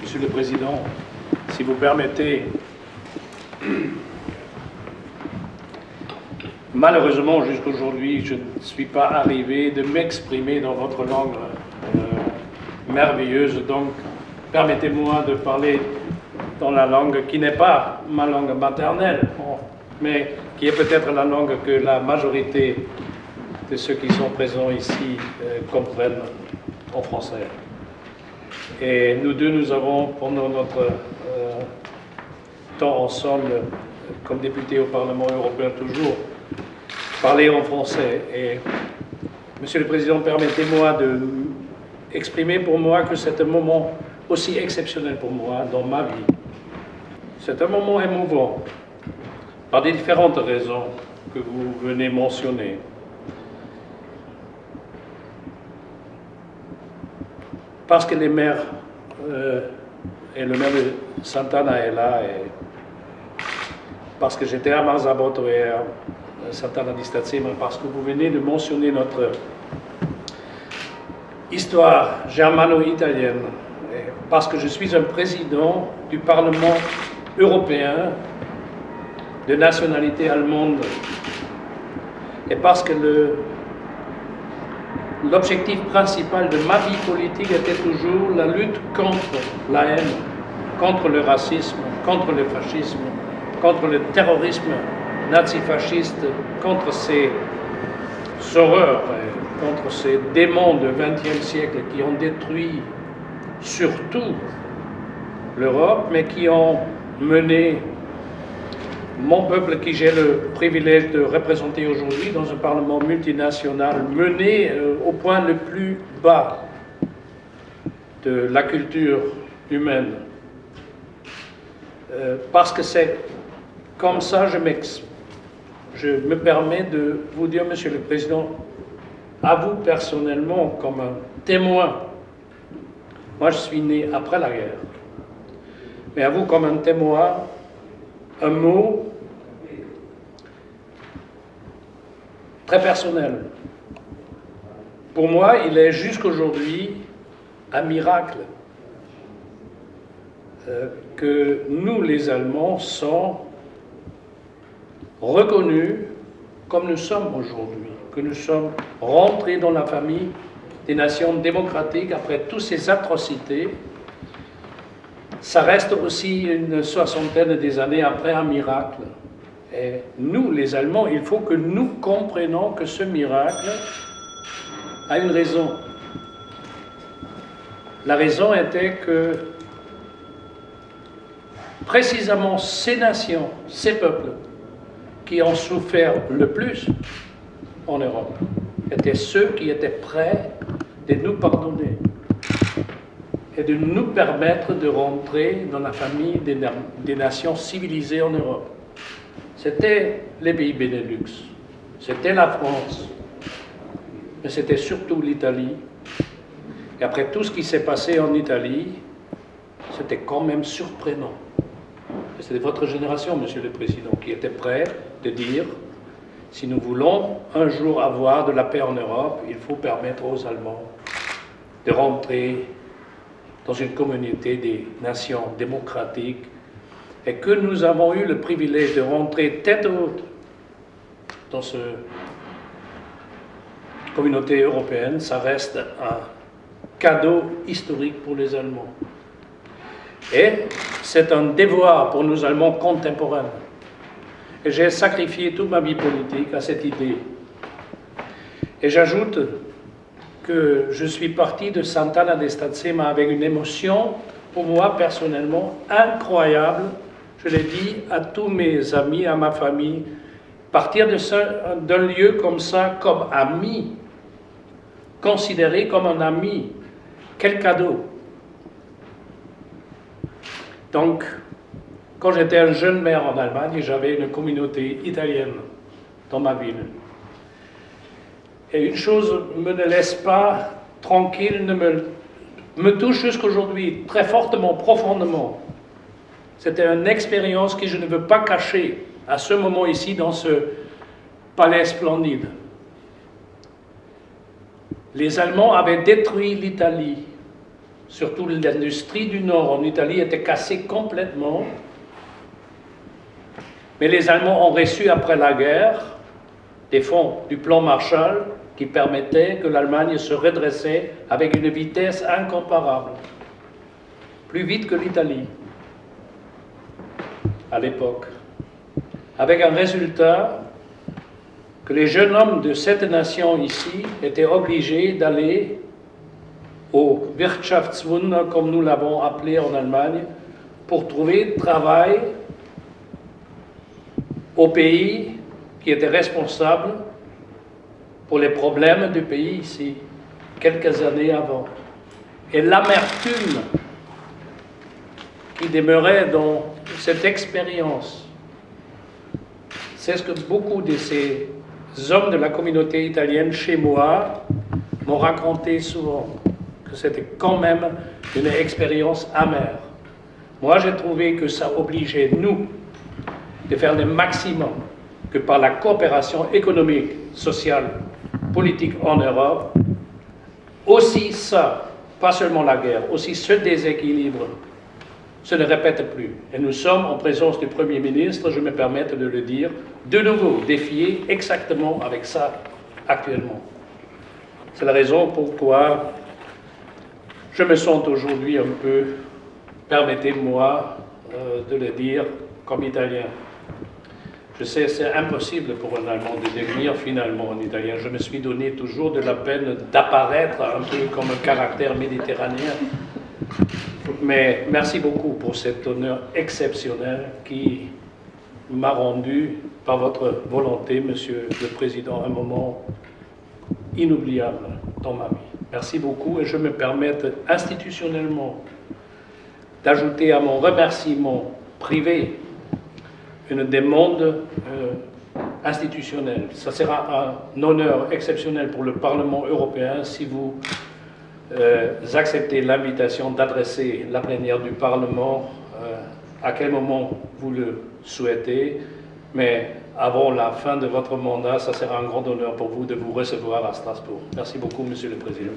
Monsieur le Président, si vous permettez, malheureusement jusqu'aujourd'hui, je ne suis pas arrivé de m'exprimer dans votre langue merveilleuse, donc permettez-moi de parler dans la langue qui n'est pas ma langue maternelle, mais qui est peut-être la langue que la majorité de ceux qui sont présents ici comprennent en français. Et nous deux, nous avons, pendant notre temps ensemble, comme députés au Parlement européen toujours, parlé en français. Et, Monsieur le Président, permettez-moi d'exprimer pour moi que c'est un moment aussi exceptionnel pour moi dans ma vie. C'est un moment émouvant, par des différentes raisons que vous venez mentionner. Parce que les maires et le maire de Sant'Anna est là, et parce que j'étais à Marzabotto et à Sant'Anna di Stazzema, parce que vous venez de mentionner notre histoire germano-italienne, parce que je suis un président du Parlement européen de nationalité allemande, et parce que l'objectif principal de ma vie politique était toujours la lutte contre la haine, contre le racisme, contre le fascisme, contre le terrorisme nazi-fasciste, contre ces horreurs, contre ces démons du XXe siècle qui ont détruit surtout l'Europe, mais qui ont mené mon peuple, qui j'ai le privilège de représenter aujourd'hui dans un Parlement multinational, mené au point le plus bas de la culture humaine. Parce que c'est comme ça, je me permets de vous dire, Monsieur le Président, à vous personnellement, comme un témoin. Moi, je suis né après la guerre. Mais à vous, comme un témoin, un mot très personnel. Pour moi, il est jusqu'aujourd'hui un miracle que nous, les Allemands, sommes reconnus comme nous sommes aujourd'hui, que nous sommes rentrés dans la famille des nations démocratiques après toutes ces atrocités. Ça reste aussi une soixantaine des années après un miracle. Et nous, les Allemands, il faut que nous comprenions que ce miracle a une raison. La raison était que précisément ces nations, ces peuples qui ont souffert le plus en Europe étaient ceux qui étaient prêts de nous pardonner et de nous permettre de rentrer dans la famille des nations civilisées en Europe. C'était les pays Benelux, c'était la France, mais c'était surtout l'Italie. Et après tout ce qui s'est passé en Italie, c'était quand même surprenant. C'était votre génération, Monsieur le Président, qui était prêt de dire, si nous voulons un jour avoir de la paix en Europe, il faut permettre aux Allemands de rentrer dans une communauté des nations démocratiques, et que nous avons eu le privilège de rentrer tête haute dans cette communauté européenne. Ça reste un cadeau historique pour les Allemands. Et c'est un devoir pour nous Allemands contemporains. Et j'ai sacrifié toute ma vie politique à cette idée. Et j'ajoute que je suis parti de Sant'Anna di Stazzema avec une émotion, pour moi personnellement, incroyable. Je l'ai dit à tous mes amis, à ma famille, partir d'un lieu comme ça, comme ami, considéré comme un ami, quel cadeau! Donc, quand j'étais un jeune maire en Allemagne, j'avais une communauté italienne dans ma ville. Et une chose me ne laisse pas tranquille, me touche jusqu'aujourd'hui, très fortement, profondément. C'était une expérience que je ne veux pas cacher à ce moment ici, dans ce palais splendide. Les Allemands avaient détruit l'Italie surtout l'industrie du Nord en Italie, était cassée complètement. Mais les Allemands ont reçu après la guerre des fonds du plan Marshall qui permettaient que l'Allemagne se redressait avec une vitesse incomparable, plus vite que l'Italie à l'époque, avec un résultat que les jeunes hommes de cette nation ici étaient obligés d'aller au Wirtschaftswunder, comme nous l'avons appelé en Allemagne, pour trouver travail au pays qui était responsable pour les problèmes du pays ici, quelques années avant. Et l'amertume qui demeurait dans cette expérience, c'est ce que beaucoup de ces hommes de la communauté italienne chez moi m'ont raconté souvent, que c'était quand même une expérience amère. Moi, j'ai trouvé que ça obligeait nous de faire le maximum que par la coopération économique, sociale, politique en Europe, aussi ça, pas seulement la guerre, aussi ce déséquilibre se ne répète plus. Et nous sommes en présence du Premier ministre, je me permets de le dire, de nouveau défiés exactement avec ça actuellement. C'est la raison pourquoi je me sens aujourd'hui un peu, permettez-moi de le dire, comme Italien. Je sais, c'est impossible pour un Allemand de devenir finalement un Italien. Je me suis donné toujours de la peine d'apparaître un peu comme un caractère méditerranéen. Mais merci beaucoup pour cet honneur exceptionnel qui m'a rendu, par votre volonté, Monsieur le Président, un moment inoubliable dans ma vie. Merci beaucoup et je me permets institutionnellement d'ajouter à mon remerciement privé une demande institutionnelle. Ça sera un honneur exceptionnel pour le Parlement européen si vous acceptez l'invitation d'adresser la plénière du Parlement à quel moment vous le souhaitez, mais avant la fin de votre mandat, ça sera un grand honneur pour vous de vous recevoir à Strasbourg. Merci beaucoup, Monsieur le Président.